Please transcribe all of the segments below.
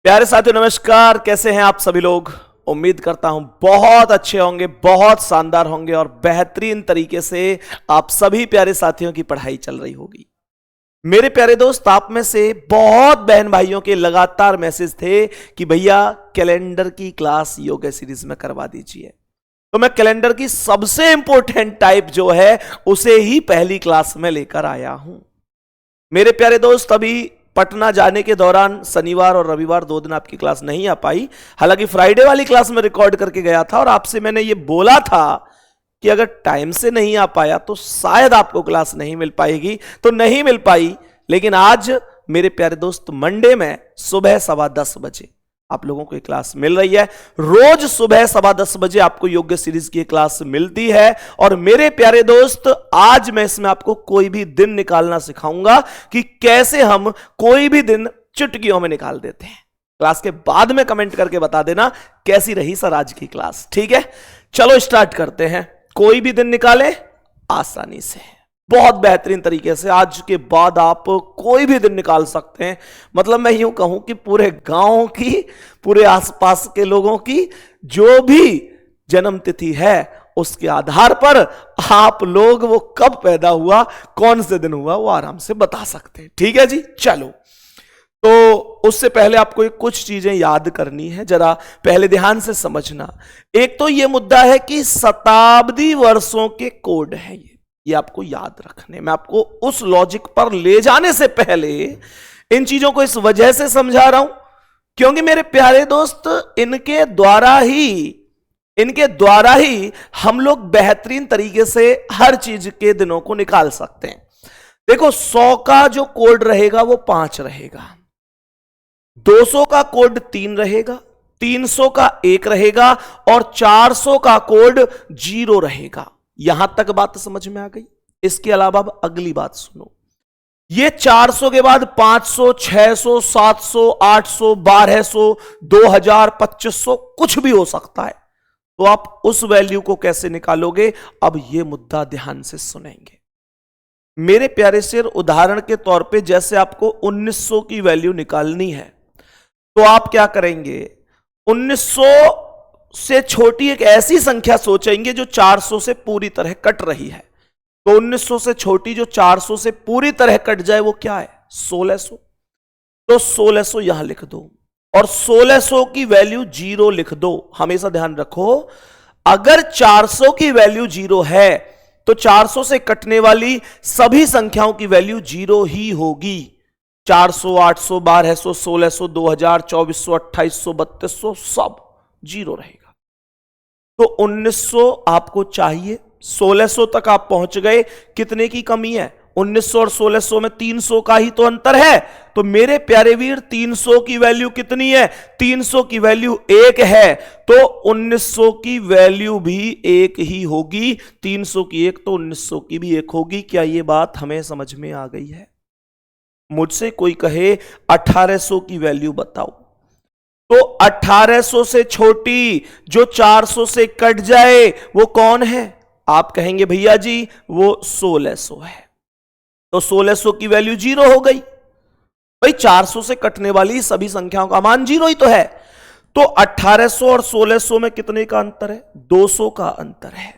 प्यारे साथियों नमस्कार। कैसे हैं आप सभी लोग? उम्मीद करता हूं बहुत अच्छे होंगे, बहुत शानदार होंगे और बेहतरीन तरीके से आप सभी प्यारे साथियों की पढ़ाई चल रही होगी। मेरे प्यारे दोस्त, आप में से बहुत बहन भाइयों के लगातार मैसेज थे कि भैया कैलेंडर की क्लास योगा सीरीज में करवा दीजिए। तो मैं कैलेंडर की सबसे इंपॉर्टेंट टाइप जो है उसे ही पहली क्लास में लेकर आया हूं। मेरे प्यारे दोस्त, अभी पटना जाने के दौरान शनिवार और रविवार 2 दिन आपकी क्लास नहीं आ पाई। हालांकि फ्राइडे वाली क्लास में रिकॉर्ड करके गया था और आपसे मैंने ये बोला था कि अगर टाइम से नहीं आ पाया तो शायद आपको क्लास नहीं मिल पाएगी, तो नहीं मिल पाई। लेकिन आज मेरे प्यारे दोस्त मंडे में सुबह 10:15 बजे आप लोगों को क्लास मिल रही है। रोज सुबह 10:15 बजे आपको योग्य सीरीज की क्लास मिलती है। और मेरे प्यारे दोस्त, आज मैं इसमें आपको कोई भी दिन निकालना सिखाऊंगा कि कैसे हम कोई भी दिन चुटकियों में निकाल देते हैं। क्लास के बाद में कमेंट करके बता देना कैसी रही सर आज की क्लास। ठीक है, चलो स्टार्ट करते हैं। कोई भी दिन निकालें आसानी से, बहुत बेहतरीन तरीके से। आज के बाद आप कोई भी दिन निकाल सकते हैं। मतलब मैं यूं कहूं कि पूरे गांव की, पूरे आसपास के लोगों की जो भी जन्म तिथि है उसके आधार पर आप लोग वो कब पैदा हुआ, कौन से दिन हुआ, वो आराम से बता सकते हैं। ठीक है जी, चलो। तो उससे पहले आपको कुछ चीजें याद करनी है, जरा पहले ध्यान से समझना। एक तो ये मुद्दा है कि शताब्दी वर्षों के कोड है ये आपको याद रखने। मैं आपको उस लॉजिक पर ले जाने से पहले इन चीजों को इस वजह से समझा रहा हूं क्योंकि मेरे प्यारे दोस्त, इनके द्वारा ही हम लोग बेहतरीन तरीके से हर चीज के दिनों को निकाल सकते हैं। देखो, 100 का जो कोड रहेगा वो 5 रहेगा, 200 का कोड 3 रहेगा, 300 का 1 रहेगा और 400 का कोड 0 रहेगा। यहां तक बात समझ में आ गई? इसके अलावा अब अगली बात सुनो। ये 400 के बाद 500, 600, 700, 800, 1200, 2000, 2500 कुछ भी हो सकता है। तो आप उस वैल्यू को कैसे निकालोगे? अब ये मुद्दा ध्यान से सुनेंगे मेरे प्यारे शेर। उदाहरण के तौर पे जैसे आपको 1900 की वैल्यू निकालनी है तो आप क्या करेंगे? 1900 से छोटी एक ऐसी संख्या सोचेंगे जो 400 से पूरी तरह कट रही है। तो 1900 से छोटी जो 400 से पूरी तरह कट जाए वो क्या है? 1600। तो 1600 यहां लिख दो और 1600 की वैल्यू 0 लिख दो। हमेशा ध्यान रखो, अगर 400 की वैल्यू 0 है तो 400 से कटने वाली सभी संख्याओं की वैल्यू 0 ही होगी। 400, 800, 1200, 1600, 2000, 2400, 2800, 3200 सब 0 रहेगा। तो 1900 आपको चाहिए, 1600 तक आप पहुंच गए। कितने की कमी है? 1900 और 1600 में 300 का ही तो अंतर है। तो मेरे प्यारे वीर, 300 की वैल्यू कितनी है? 300 की वैल्यू 1 है, तो 1900 की वैल्यू भी 1 ही होगी। 300 की 1 तो 1900 की भी 1 होगी। क्या ये बात हमें समझ में आ गई है? मुझसे कोई कहे 1800 की वैल्यू बताओ, तो 1800 से छोटी जो 400 से कट जाए वो कौन है? आप कहेंगे भैया जी वो 1600 है। तो 1600 की वैल्यू 0 हो गई। भाई 400 से कटने वाली सभी संख्याओं का मान 0 ही तो है। तो 1800 और 1600 में कितने का अंतर है? 200 का अंतर है।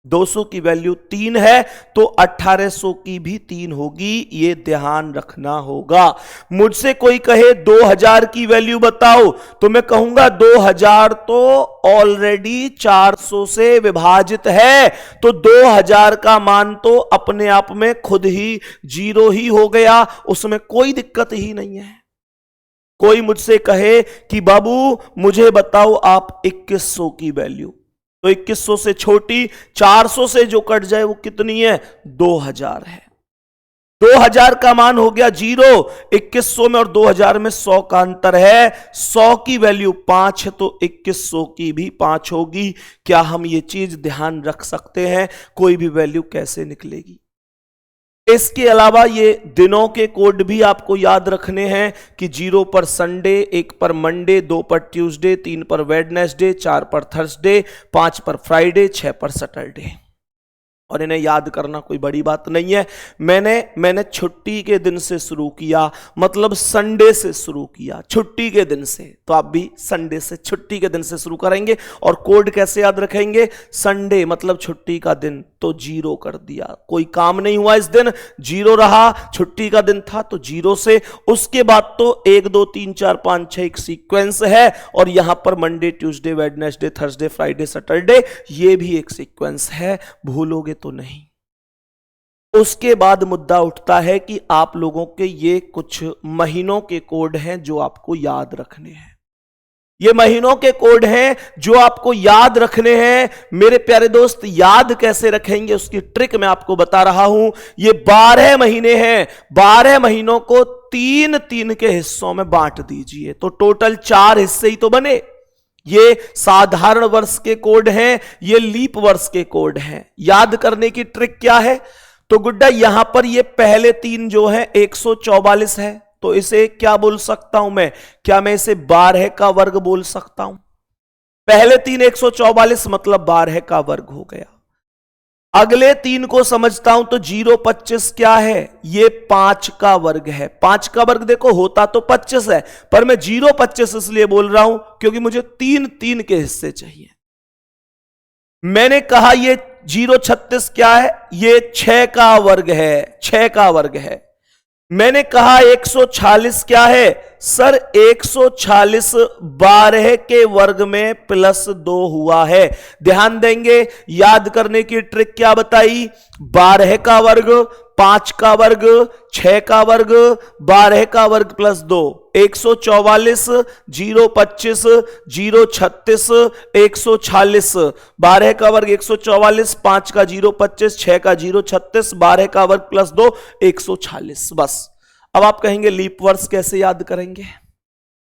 200 की वैल्यू 3 है तो 1800 की भी 3 होगी। ये ध्यान रखना होगा। मुझसे कोई कहे 2000 की वैल्यू बताओ, तो मैं कहूंगा 2000 तो ऑलरेडी 400 से विभाजित है, तो 2000 का मान तो अपने आप में खुद ही 0 ही हो गया। उसमें कोई दिक्कत ही नहीं है। कोई मुझसे कहे कि बाबू मुझे बताओ आप 2100 की वैल्यू, तो 2100 से छोटी 400 से जो कट जाए वो कितनी है? 2000 है। 2000 का मान हो गया 0। 2100 में और 2000 में 100 का अंतर है। 100 की वैल्यू 5 है तो 2100 की भी 5 होगी। क्या हम ये चीज ध्यान रख सकते हैं? कोई भी वैल्यू कैसे निकलेगी? इसके अलावा ये दिनों के कोड भी आपको याद रखने हैं कि 0 पर संडे, 1 पर मंडे, 2 पर ट्यूसडे, 3 पर वेडनेसडे, 4 पर थर्सडे, 5 पर फ्राइडे, 6 पर सैटरडे। और इन्हें याद करना कोई बड़ी बात नहीं है। मैंने छुट्टी के दिन से शुरू किया, मतलब संडे से शुरू किया, छुट्टी के दिन से, तो आप भी संडे से, छुट्टी के दिन से शुरू करेंगे। और कोड कैसे याद रखेंगे? संडे मतलब छुट्टी का दिन, तो 0 कर दिया, कोई काम नहीं हुआ इस दिन, 0 रहा, छुट्टी का दिन था तो 0 से। उसके बाद तो 1 2 3 4 5 6 एक सीक्वेंस है, और यहां पर Monday, Tuesday, Wednesday, Thursday, Friday, Saturday, ये भी एक सीक्वेंस है, भूलोगे तो नहीं। उसके बाद मुद्दा उठता है कि आप लोगों के ये कुछ महीनों के कोड हैं जो आपको याद रखने हैं। ये महीनों के कोड हैं जो आपको याद रखने हैं। मेरे प्यारे दोस्त, याद कैसे रखेंगे उसकी ट्रिक मैं आपको बता रहा हूं। ये 12 महीने हैं, 12 महीनों को 3-3 के हिस्सों में बांट दीजिए, तो टोटल 4 हिस्से ही तो बने। ये साधारण वर्ष के कोड हैं, ये लीप वर्ष के कोड हैं। याद करने की ट्रिक क्या है? तो गुड्डा यहां पर ये पहले 3 जो है 144 है, तो इसे क्या बोल सकता हूं मैं? क्या मैं इसे 12 का वर्ग बोल सकता हूं? पहले 3 144 मतलब 12 का वर्ग हो गया। अगले 3 को समझता हूं तो 0 25 क्या है? ये 5 का वर्ग है। 5 का वर्ग देखो होता तो 25 है, पर मैं 0 25 इसलिए बोल रहा हूं क्योंकि मुझे 3-3 के हिस्से चाहिए। मैंने कहा ये 0 36 क्या है? ये 6 का वर्ग है, 6 का वर्ग है। मैंने कहा 146 क्या है? सर 146 12 के वर्ग में +2 हुआ है। ध्यान देंगे, याद करने की ट्रिक क्या बताई? 12 का वर्ग, 5 का वर्ग, 6 का वर्ग, 12 का वर्ग +2, 144, 0 25, 0 36, 146, 12 का वर्ग 144, 5 का 0 25, 6 का 0 36, 12 का वर्ग +2, 146। बस। अब आप कहेंगे लीप वर्ष कैसे याद करेंगे?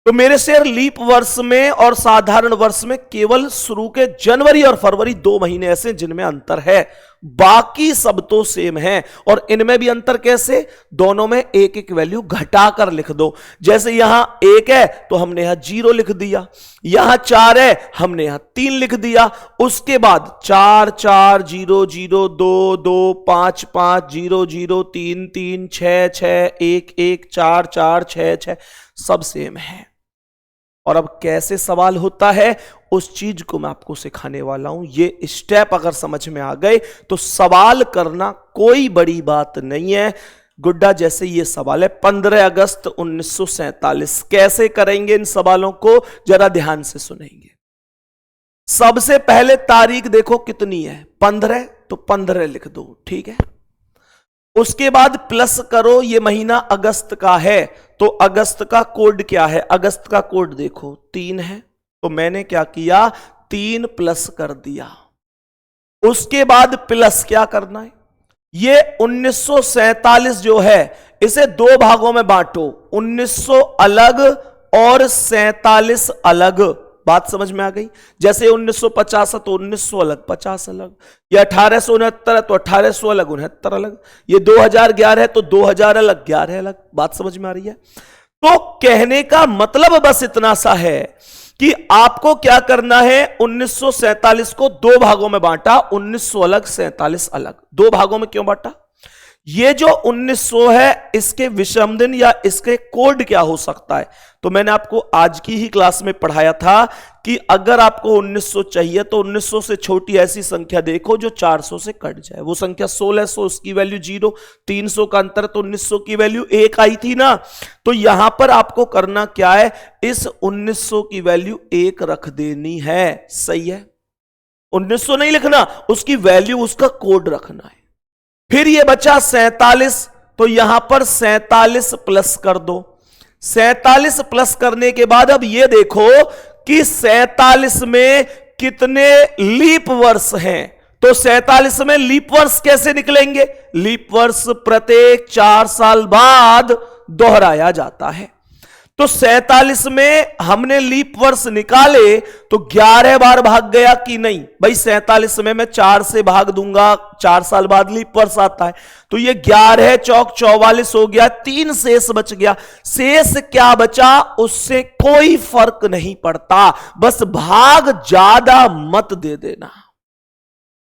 तो मेरे शेर, लीप वर्ष में और साधारण वर्ष में केवल शुरू के जनवरी और फरवरी 2 महीने ऐसे जिनमें अंतर है, बाकी सब तो सेम है। और इनमें भी अंतर कैसे? दोनों में एक एक वैल्यू घटाकर लिख दो। जैसे यहां 1 है तो हमने यहां 0 लिख दिया, यहां 4 है हमने यहां 3 लिख दिया। उसके बाद 4 4 0 0 2 2 5 5 0 0 3 3 6 6 1 1 4 4 6 6 सब सेम है। और अब कैसे सवाल होता है उस चीज को मैं आपको सिखाने वाला हूं। ये स्टेप अगर समझ में आ गए तो सवाल करना कोई बड़ी बात नहीं है। गुड्डा जैसे ये सवाल है 15 अगस्त 1947, कैसे करेंगे इन सवालों को जरा ध्यान से सुनेंगे। सबसे पहले तारीख देखो कितनी है? 15, तो 15 लिख दो, ठीक है। उसके बाद प्लस करो, ये महीना अगस्त का है तो अगस्त का कोड क्या है? अगस्त का कोड देखो 3 है, तो मैंने क्या किया? 3 प्लस कर दिया। उसके बाद प्लस क्या करना है? ये 1947 जो है इसे 2 भागों में बांटो, 1900 अलग और 47 अलग। बात समझ में आ गई? जैसे 1950 है तो 1900 अलग, 50 अलग। या 1869 है तो 1800 अलग, 69 अलग। ये 2011 है तो 2000 अलग, 11 अलग। बात समझ में आ रही है? तो कहने का मतलब बस इतना सा है कि आपको क्या करना है? 1947 को 2 भागों में बांटा, 1900 अलग, 47 अलग। 2 भागों में क्यों बांटा? ये जो 1900 है इसके विषम दिन या इसके कोड क्या हो सकता है? तो मैंने आपको आज की ही क्लास में पढ़ाया था कि अगर आपको 1900 चाहिए तो 1900 से छोटी ऐसी संख्या देखो जो 400 से कट जाए। वो संख्या 1600, उसकी वैल्यू 0, 300 का अंतर तो 1900 की वैल्यू 1 आई थी ना। तो यहां पर आपको करना क्या है? इस 1900 की वैल्यू 1 रख देनी है। सही है? 1900 नहीं लिखना, उसकी वैल्यू, उसका कोड रखना है। फिर ये बचा 47, तो यहां पर 47 प्लस कर दो। 47 प्लस करने के बाद अब ये देखो कि 47 में कितने लीप वर्ष हैं। तो 47 में लीप वर्ष कैसे निकलेंगे? लीप वर्ष प्रत्येक 4 साल बाद दोहराया जाता है। तो 47 में हमने लीप वर्ष निकाले तो 11 बार भाग गया कि नहीं? भाई 47 में मैं 4 से भाग दूंगा, 4 साल बाद लीप वर्ष आता है, तो ये 11 चौक 44 हो गया, 3 शेष बच गया। शेष क्या बचा उससे कोई फर्क नहीं पड़ता, बस भाग ज्यादा मत दे देना।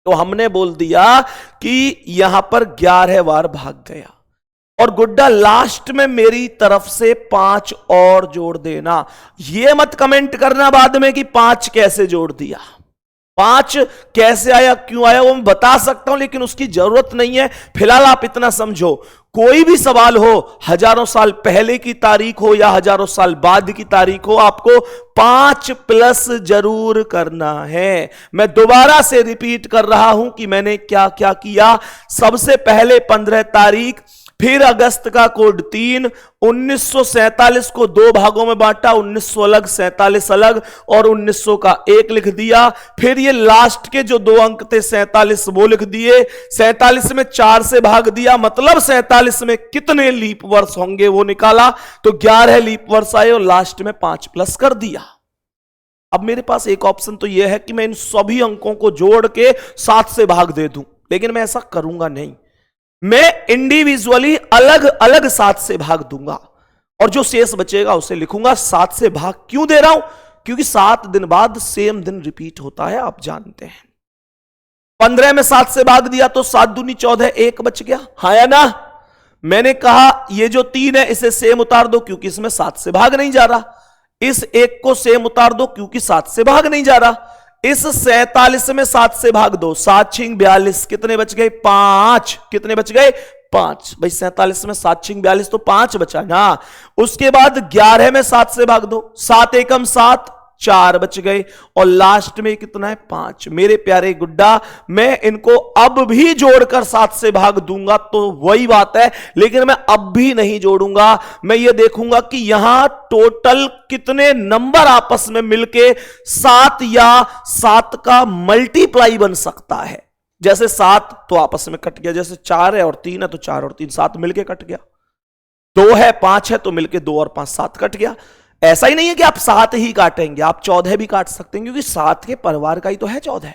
तो हमने बोल दिया कि यहां पर 11 बार भाग गया, और गुड्डा लास्ट में मेरी तरफ से 5 और जोड़ देना। ये मत कमेंट करना बाद में कि 5 कैसे जोड़ दिया, 5 कैसे आया, क्यों आया, वो मैं बता सकता हूं, लेकिन उसकी जरूरत नहीं है। फिलहाल आप इतना समझो, कोई भी सवाल हो, हजारों साल पहले की तारीख हो या हजारों साल बाद की तारीख हो, आपको 5 प्लस जरूर करना है। मैं दोबारा से रिपीट कर रहा हूं कि मैंने क्या क्या किया। सबसे पहले 15 तारीख, फिर अगस्त का कोड 3, 1947 को 2 भागों में बांटा, 1900 अलग, 47 अलग, और 1900 का 1 लिख दिया। फिर ये लास्ट के जो 2 अंक थे 47 वो लिख दिए। 47 में 4 से भाग दिया, मतलब 47 में कितने लीप वर्ष होंगे वो निकाला, तो 11 लीप वर्ष आए, और लास्ट में 5 प्लस कर दिया। अब मेरे पास एक ऑप्शन तो यह है कि मैं इन सभी अंकों को जोड़ के 7 से भाग दे दूं, लेकिन मैं ऐसा करूंगा नहीं। मैं इंडिविजुअली अलग अलग 7 से भाग दूंगा, और जो शेष बचेगा उसे लिखूंगा। 7 से भाग क्यों दे रहा हूं, क्योंकि 7 दिन बाद सेम दिन रिपीट होता है, आप जानते हैं। 15 में 7 से भाग दिया तो 7 दूनी 14, 1 बच गया, हाँ या ना। मैंने कहा ये जो 3 है इसे सेम उतार दो, क्योंकि इसमें 7 से भाग नहीं जा रहा। इस 1 को सेम उतार दो, क्योंकि 7 से भाग नहीं जा रहा। इस 47 में 7 से भाग दो, 7 छिंग 42, कितने बच गए, 5। कितने बच गए, 5। भाई 47 में 7 छिंग 42 तो 5 बचा ना। उसके बाद 11 में 7 से भाग दो, 7 एकम 7, 4 बच गए, और लास्ट में कितना है, 5। मेरे प्यारे गुड्डा, मैं इनको अब भी जोड़कर 7 से भाग दूंगा तो वही बात है, लेकिन मैं अब भी नहीं जोड़ूंगा। मैं ये देखूंगा कि यहां टोटल कितने नंबर आपस में मिलके 7 या 7 का मल्टीप्लाई बन सकता है। जैसे 7 तो आपस में कट गया, जैसे 4 है और 3 है तो 4 और 3 7 मिलके कट गया, 2 है 5 है तो मिलके 2 और 5 7 कट गया। ऐसा ही नहीं है कि आप 7 ही काटेंगे, आप 14 भी काट सकते हैं, क्योंकि 7 के परिवार का ही तो है 14।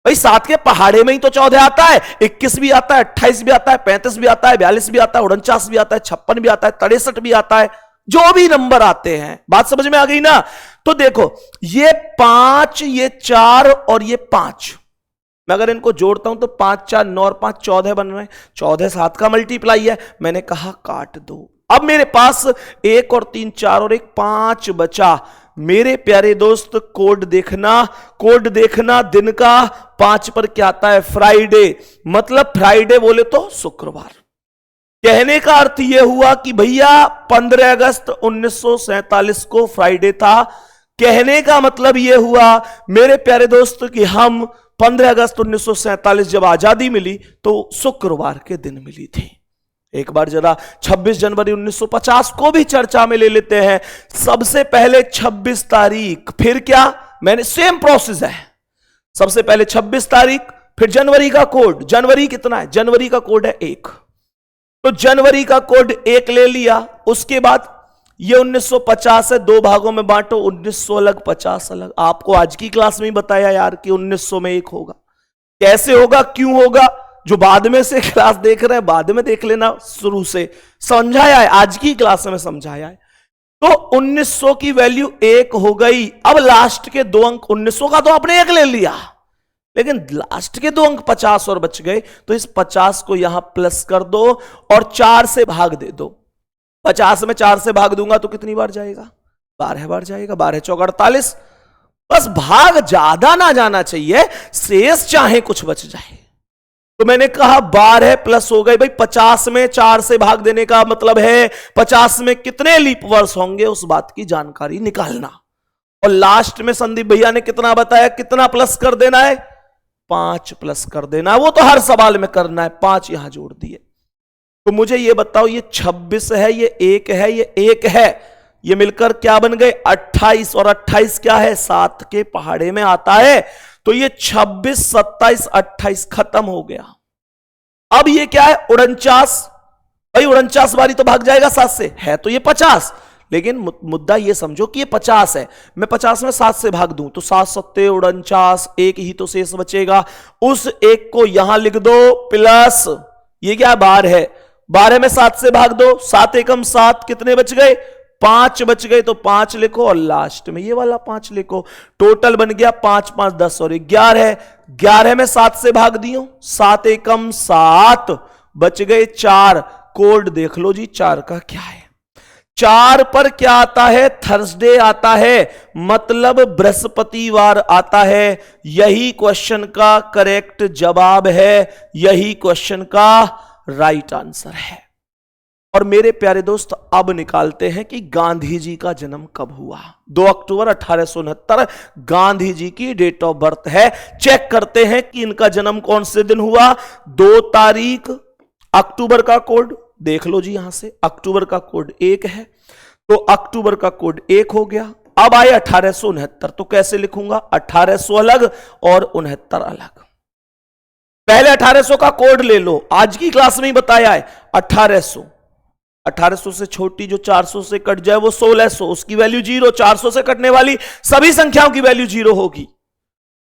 भाई 7 के पहाड़े में ही तो 14 आता है, 21 भी आता है, 28 भी आता है, 35 भी आता है, 42 भी आता है, 49 भी आता है, 56 भी आता है, 63 भी आता है, जो भी नंबर आते हैं। बात समझ में आ गई ना। तो देखो ये 5, ये 4 और ये 5, मैं अगर इनको जोड़ता हूं तो 5 4 9 और 5 14 बन रहे हैं। 14 7 का मल्टीप्लाई है, मैंने कहा काट दो। अब मेरे पास 1 और 3 4 और 1 5 बचा। मेरे प्यारे दोस्त कोड देखना दिन का 5 पर क्या आता है, फ्राइडे। मतलब फ्राइडे बोले तो शुक्रवार। कहने का अर्थ यह हुआ कि भैया 15 अगस्त 1947 को फ्राइडे था। कहने का मतलब यह हुआ मेरे प्यारे दोस्त कि हम 15 अगस्त 1947 जब आजादी मिली तो शुक्रवार के दिन मिली थी। एक बार जरा 26 जनवरी 1950 को भी चर्चा में ले लेते हैं। सबसे पहले 26 तारीख, फिर क्या, मैंने सेम प्रोसेस है। सबसे पहले 26 तारीख, फिर जनवरी का कोड। जनवरी कितना है, जनवरी का कोड है 1, तो जनवरी का कोड 1 ले लिया। उसके बाद ये 1950 है, 2 भागों में बांटो, 1900 अलग 50 अलग। आपको आज की क्लास में ही बताया यार कि 1900 में 1 होगा। कैसे होगा, क्यों होगा, जो बाद में से क्लास देख रहे हैं बाद में देख लेना, शुरू से समझाया है, आज की क्लास में समझाया है। तो 1900 की वैल्यू 1 हो गई। अब लास्ट के 2 अंक, 1900 का तो आपने 1 ले लिया, लेकिन लास्ट के 2 अंक 50 और बच गए, तो इस 50 को यहां प्लस कर दो और 4 से भाग दे दो। 50 में 4 से भाग दूंगा तो कितनी बार जाएगा, 12 बार जाएगा। 12 चौक 48। बस भाग ज्यादा ना जाना चाहिए, शेष चाहे कुछ बच जाए। तो मैंने कहा 12 प्लस हो गए। भाई 50 में 4 से भाग देने का मतलब है 50 में कितने लीप वर्ष होंगे, उस बात की जानकारी निकालना। और लास्ट में संदीप भैया ने कितना बताया, कितना प्लस कर देना है, 5 प्लस कर देना। वो तो हर सवाल में करना है, 5 यहां जोड़ दिए। तो मुझे ये बताओ, ये 26 है, ये 1 है, ये 1 है, ये मिलकर क्या बन गए, 28। और 28 क्या है, 7 के पहाड़े में आता है। तो ये 26 27 28 खत्म हो गया। अब ये क्या है, 49। भाई 49 बारी तो भाग जाएगा 7 से, है तो ये 50, लेकिन मुद्दा ये समझो कि ये 50 है। मैं 50 में 7 से भाग दूं तो 7 7 49, 1 ही तो शेष बचेगा। उस 1 को यहां लिख दो प्लस, ये क्या 12 है, 12 में 7 से भाग दो, 7 एकम 7, कितने बच गए, 5 बच गए तो 5 लिखो और लास्ट में ये वाला 5 लिखो। टोटल बन गया 5 5 10 और 11। 11 में 7 से भाग दियो, 7 एकम 7, बच गए 4। कोड देख लो जी 4 का क्या है। 4 पर क्या आता है? थर्सडे आता है, मतलब बृहस्पतिवार आता है। यही क्वेश्चन का करेक्ट जवाब है, यही क्वेश्चन का राइट आंसर है। और मेरे प्यारे दोस्त अब निकालते हैं कि गांधी जी का जन्म कब हुआ। 2 अक्टूबर 1869 गांधी जी की डेट ऑफ बर्थ है। चेक करते हैं कि इनका जन्म कौन से दिन हुआ। 2 तारीख, अक्टूबर का कोड देख लो जी, यहां से अक्टूबर का कोड 1 है, तो अक्टूबर का कोड 1 हो गया। अब आए 1869, तो कैसे लिखूंगा? 1800 अलग और 69 अलग। पहले 1800 का कोड ले लो, आज की क्लास में ही बताया है। 1800 से छोटी जो 400 से कट जाए वो 1600, उसकी वैल्यू 0। 400 से कटने वाली सभी संख्याओं की वैल्यू 0 होगी।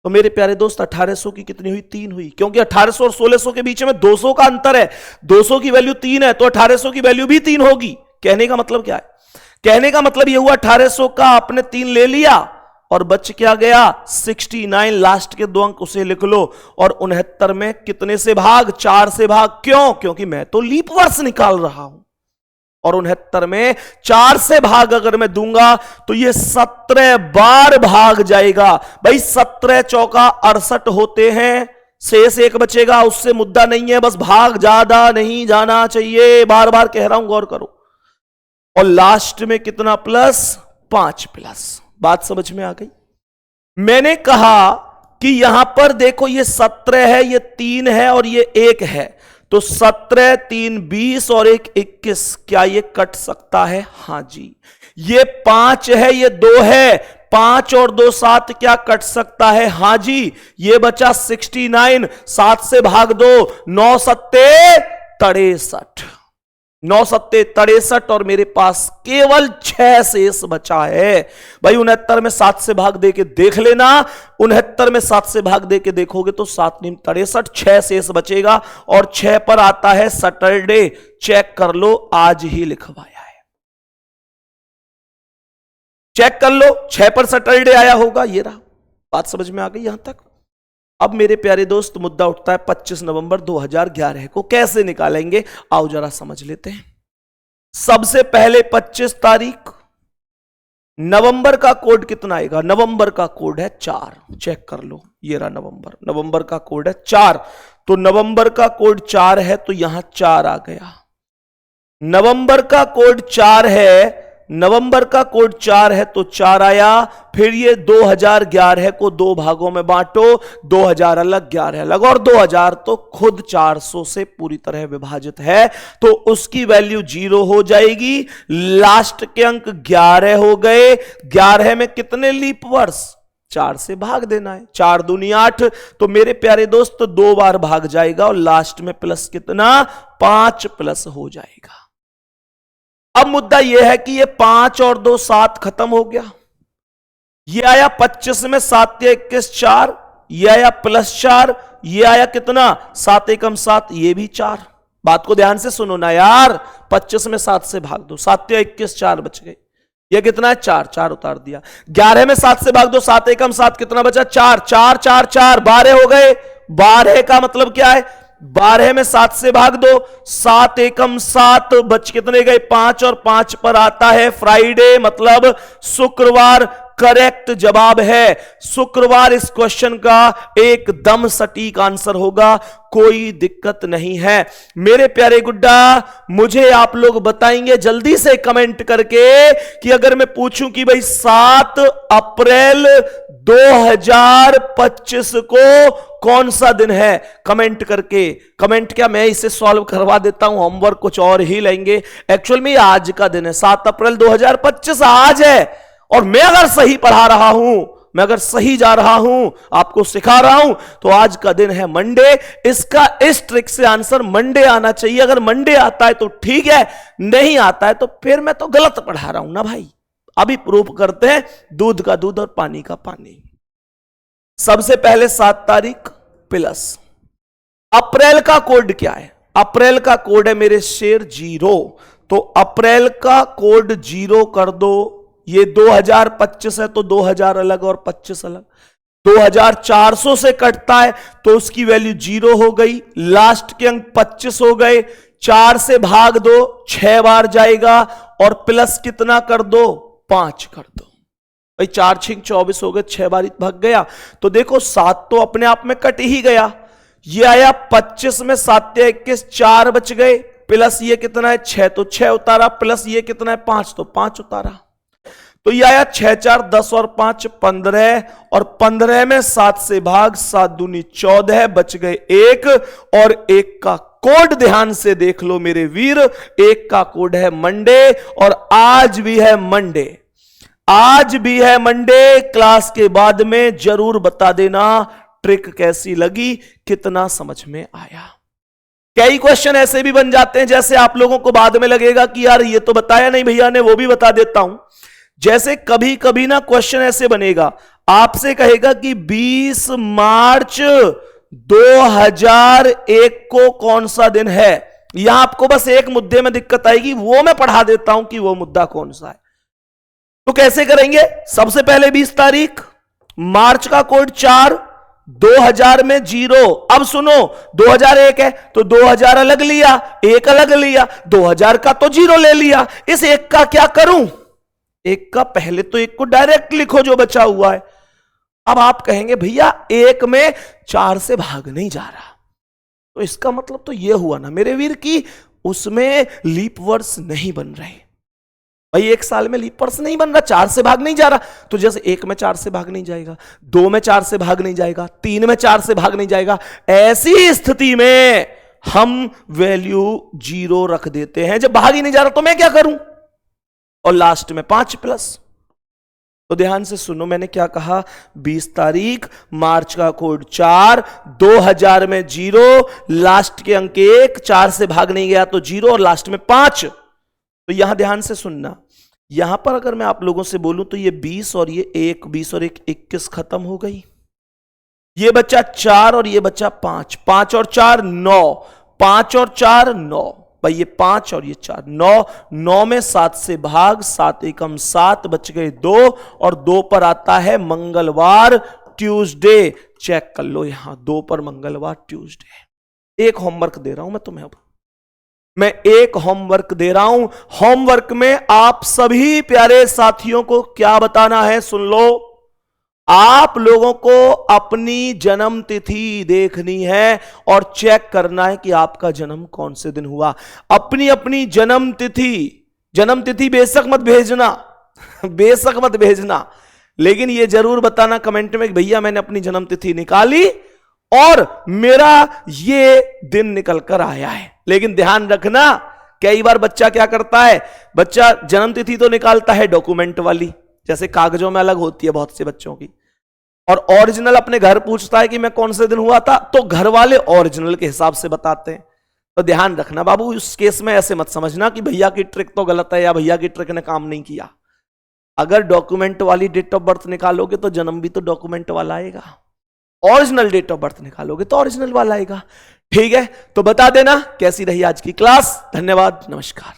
तो मेरे प्यारे दोस्त 1800 की कितनी हुई? 3 हुई, क्योंकि 1800 और 1600 के बीच में 200 का अंतर है। 200 की वैल्यू 3 है, तो 1800 की वैल्यू भी 3 होगी। कहने का मतलब क्या है? कहने का मतलब यह हुआ 1800 का आपने 3 ले लिया और बच क्या गया? 69। लास्ट के 2 अंक उसे लिख लो। और 69 में कितने से भाग? 4 से भाग। क्यों? क्योंकि मैं तो लीप वर्ष निकाल रहा हूं, और 69 में 4 से भाग अगर मैं दूंगा तो ये 17 बार भाग जाएगा। भाई 17 चौका 68 होते हैं, शेष 1 बचेगा, उससे मुद्दा नहीं है, बस भाग ज्यादा नहीं जाना चाहिए। बार बार कह रहा हूं, गौर करो। और लास्ट में कितना प्लस? 5 प्लस। बात समझ में आ गई? मैंने कहा कि यहां पर देखो ये 17 है, ये 3 है और ये 1 है, तो 17 3 20 और 1 21। क्या ये कट सकता है? हां जी। ये 5 है, ये 2 है, 5 और 2 7। क्या कट सकता है? हां जी। ये बचा 69, 7 से भाग दो, 9 सत्ते 63, 9 सत्ते 63 और मेरे पास केवल 6 शेष बचा है। भाई 69 में 7 से भाग दे के देख लेना, 69 में 7 से भाग दे के देखोगे तो 7 9 63, 6 शेष बचेगा। और 6 पर आता है सैटरडे। चेक कर लो, आज ही लिखवाया है, चेक कर लो, 6 पर सैटरडे आया होगा। ये रहा, बात समझ में आ गई यहां तक? अब मेरे प्यारे दोस्त मुद्दा उठता है 25 नवंबर 2011 को कैसे निकालेंगे, आओ जरा समझ लेते हैं। सबसे पहले 25 तारीख, नवंबर का कोड कितना आएगा? नवंबर का कोड है 4। चेक कर लो, ये रहा नवंबर, नवंबर का कोड है 4। तो नवंबर का कोड 4 है, तो यहां 4 आ गया। नवंबर का कोड 4 है, नवंबर का कोड 4 है तो 4 आया। फिर ये 2011 को 2 भागों में बांटो, 2000 अलग 11 अलग, और 2000 तो खुद 400 से पूरी तरह विभाजित है, तो उसकी वैल्यू 0 हो जाएगी। लास्ट के अंक 11 हो गए। 11 में कितने लीप वर्ष? 4 से भाग देना है, 4 दूनी 8। तो मेरे प्यारे दोस्त 2 बार भाग जाएगा और लास्ट में प्लस कितना? 5 प्लस हो जाएगा। अब मुद्दा यह है कि ये 5 और 2 7 खत्म हो गया। ये आया 25 में 7 या 21 4, ये आया प्लस 4, ये आया कितना? 7 एकम 7, ये भी 4। बात को ध्यान से सुनो ना यार, 25 में 7 से भाग दो, 7 या 21 4 बच गए। ये कितना है? 4, 4 उतार दिया। 11 में 7 से भाग दो, 7 एकम 7, कितना बचा? 4, 4 4 4, 12 हो गए। 12 का मतलब क्या है? 12 में 7 से भाग दो, 7 एकम 7, बच कितने गए? 5, और 5 पर आता है फ्राइडे, मतलब शुक्रवार। करेक्ट जवाब है शुक्रवार। इस क्वेश्चन का एकदम सटीक आंसर होगा, कोई दिक्कत नहीं है। मेरे प्यारे गुड्डा, मुझे आप लोग बताएंगे जल्दी से कमेंट करके कि अगर मैं पूछूं कि भाई 7 अप्रैल 2025 को कौन सा दिन है, कमेंट करके। कमेंट क्या, मैं इसे सॉल्व करवा देता हूं, होमवर्क कुछ और ही लेंगे। एक्चुअल में आज का दिन है, 7 अप्रैल 2025 आज है। और मैं अगर सही पढ़ा रहा हूं, मैं अगर सही जा रहा हूं, आपको सिखा रहा हूं, तो आज का दिन है मंडे। इसका इस ट्रिक से आंसर मंडे आना चाहिए। अगर मंडे आता है तो ठीक है, नहीं आता है तो फिर मैं तो गलत पढ़ा रहा हूं ना भाई। अभी प्रूफ करते हैं, दूध का दूध और पानी का पानी। सबसे पहले 7 तारीख प्लस अप्रैल का कोड क्या है? अप्रैल का कोड है मेरे शेर 0। तो अप्रैल का कोड 0 कर दो, ये 2025 है तो 2000 अलग और 25 अलग, 2400 से कटता है तो उसकी वैल्यू 0 हो गई, लास्ट के अंक 25 हो गए, 4 से भाग दो 6 बार जाएगा और प्लस कितना कर दो 5 कर दो भाई, 4 6 24 हो गए, 6 बार भाग गया तो देखो 7 तो अपने आप में कट ही गया, ये आया 25 में 7 21 4 बच गए, प्लस ये कितना है 6 तो 6 उतारा, प्लस ये कितना है 5 तो 5 उतारा, तो ये आया 6 4 10 और 5 15 और 15 में 7 से भाग 7 दूनी 14 बच गए 1 और 1 का कोड ध्यान से देख लो मेरे वीर, 1 का कोड है मंडे और आज भी है मंडे, आज भी है मंडे। क्लास के बाद में जरूर बता देना ट्रिक कैसी लगी, कितना समझ में आया। कई क्वेश्चन ऐसे भी बन जाते हैं जैसे आप लोगों को बाद में लगेगा कि यार ये तो बताया नहीं भैया ने, वो भी बता देता हूं। जैसे कभी कभी ना क्वेश्चन ऐसे बनेगा, आपसे कहेगा कि 20 मार्च 2001 को कौन सा दिन है, यहां आपको बस एक मुद्दे में दिक्कत आएगी, वो मैं पढ़ा देता हूं कि वो मुद्दा कौन सा है। तो कैसे करेंगे, सबसे पहले 20 तारीख, मार्च का कोड 4, 2000 में 0, अब सुनो 2001 है तो 2000 अलग लिया, 1 अलग लिया, 2000 का तो 0 ले लिया, इस 1 का क्या करूं, 1 का पहले तो 1 को डायरेक्ट लिखो जो बचा हुआ है। अब आप कहेंगे भैया 1 में 4 से भाग नहीं जा रहा, तो इसका मतलब तो यह हुआ ना मेरे वीर की उसमें लीप वर्ष नहीं बन रहे भाई, 1 साल में लीप वर्ष नहीं बन रहा, 4 से भाग नहीं जा रहा, तो जैसे 1 में 4 से भाग नहीं जाएगा, 2 में 4 से भाग नहीं जाएगा, 3 में 4 से भाग नहीं जाएगा, ऐसी स्थिति में हम वैल्यू 0 रख देते हैं। जब भाग ही नहीं जा रहा तो मैं क्या करूं, और लास्ट में 5 प्लस। तो ध्यान से सुनो मैंने क्या कहा, 20 तारीख, मार्च का कोड 4, 2000 में 0, लास्ट के अंक 1, 4 से भाग नहीं गया तो 0 और लास्ट में 5। तो यहां ध्यान से सुनना, यहां पर अगर मैं आप लोगों से बोलूं तो ये 20 और ये 1, 20 और 1 21 खत्म हो गई, ये बच्चा 4 और ये बच्चा 5, 5 और 4 9, 5 और 4 9 भाई, ये 5 और ये 4 9, 9 में 7 से भाग 7 एकम 7 बच गए 2 और 2 पर आता है मंगलवार ट्यूसडे, चेक कर लो यहां 2 पर मंगलवार ट्यूसडे। एक होमवर्क दे रहा हूं मैं तुम्हें, अब मैं एक होमवर्क दे रहा हूं, होमवर्क में आप सभी प्यारे साथियों को क्या बताना है सुन लो, आप लोगों को अपनी जन्म तिथि देखनी है और चेक करना है कि आपका जन्म कौन से दिन हुआ। अपनी अपनी जन्म तिथि बेशक मत भेजना बेशक मत भेजना, लेकिन यह जरूर बताना कमेंट में कि भैया मैंने अपनी जन्म तिथि निकाली और मेरा ये दिन निकल कर आया है। लेकिन ध्यान रखना, कई बार बच्चा क्या करता है, बच्चा जन्म तिथि तो निकालता है डॉक्यूमेंट वाली, जैसे कागजों में अलग होती है बहुत से बच्चों की, और ओरिजिनल अपने घर पूछता है कि मैं कौन से दिन हुआ था, तो घर वाले ओरिजिनल के हिसाब से बताते हैं। तो ध्यान रखना बाबू, उस केस में ऐसे मत समझना कि भैया की ट्रिक तो गलत है या भैया की ट्रिक ने काम नहीं किया। अगर डॉक्यूमेंट वाली डेट ऑफ बर्थ निकालोगे तो जन्म भी तो डॉक्यूमेंट वाला आएगा, ओरिजिनल डेट ऑफ बर्थ निकालोगे तो ओरिजिनल वाला आएगा। ठीक है, तो बता देना कैसी रही आज की क्लास। धन्यवाद, नमस्कार।